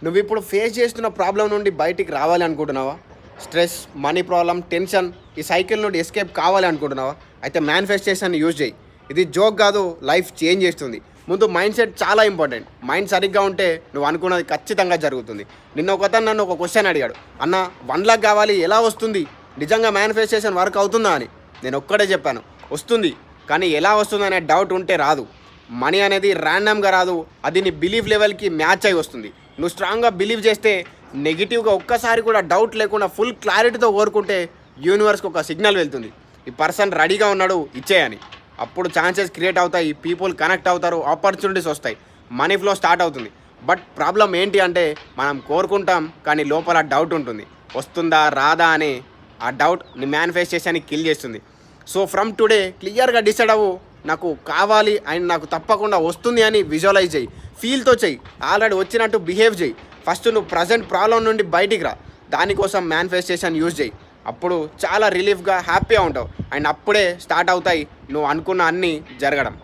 నువ్వు ఇప్పుడు ఫేస్ చేస్తున్న ప్రాబ్లం నుండి బయటికి రావాలి అనుకుంటున్నావా? స్ట్రెస్, మనీ ప్రాబ్లం, టెన్షన్, ఈ సైకిల్ నుండి ఎస్కేప్ కావాలి అనుకుంటున్నావా? అయితే మేనిఫెస్టేషన్ యూజ్ చేయి. ఇది జోక్ కాదు, లైఫ్ చేంజ్ చేస్తుంది. ముందు మైండ్ సెట్ చాలా ఇంపార్టెంట్. మైండ్ సరిగ్గా ఉంటే నువ్వు అనుకున్నది ఖచ్చితంగా జరుగుతుంది. నిన్న ఒకతను నన్ను ఒక క్వశ్చన్ అడిగాడు, అన్న 1 lakh కావాలి, ఎలా వస్తుంది? నిజంగా మేనిఫెస్టేషన్ వర్క్ అవుతుందా అని. నేను ఒక్కడే చెప్పాను, వస్తుంది, కానీ ఎలా వస్తుంది అనే డౌట్ ఉంటే రాదు. మనీ అనేది ర్యాండమ్గా రాదు, అది నీ బిలీఫ్ లెవెల్కి మ్యాచ్ అయి వస్తుంది. నువ్వు స్ట్రాంగ్గా బిలీవ్ చేస్తే, నెగిటివ్గా ఒక్కసారి కూడా డౌట్ లేకుండా ఫుల్ క్లారిటీతో కోరుకుంటే యూనివర్స్కి ఒక సిగ్నల్ వెళ్తుంది, ఈ పర్సన్ రెడీగా ఉన్నాడు, ఇచ్చేయని. అప్పుడు ఛాన్సెస్ క్రియేట్ అవుతాయి, పీపుల్ కనెక్ట్ అవుతారు, ఆపర్చునిటీస్ వస్తాయి, మనీ ఫ్లో స్టార్ట్ అవుతుంది. బట్ ప్రాబ్లం ఏంటి అంటే మనం కోరుకుంటాం కానీ లోపల డౌట్ ఉంటుంది, వస్తుందా రాదా అని. ఆ డౌట్ నీ మేనిఫెస్టేషన్ని కిల్ చేస్తుంది. సో ఫ్రమ్ టుడే క్లియర్గా డిసైడ్ అవ్వు, నాకు కావాలి అండ్ నాకు తప్పకుండా వస్తుంది అని విజువలైజ్ చేయి, ఫీల్తో చెయ్యి, ఆల్రెడీ వచ్చినట్టు బిహేవ్ చేయి. ఫస్ట్ నువ్వు ప్రజెంట్ ప్రాబ్లం నుండి బయటికి రా, దానికోసం మేనిఫెస్టేషన్ యూజ్ చేయి. అప్పుడు చాలా రిలీఫ్గా హ్యాపీగా ఉంటావు అండ్ అప్పుడే స్టార్ట్ అవుతాయి నువ్వు అనుకున్న అన్నీ జరగడం.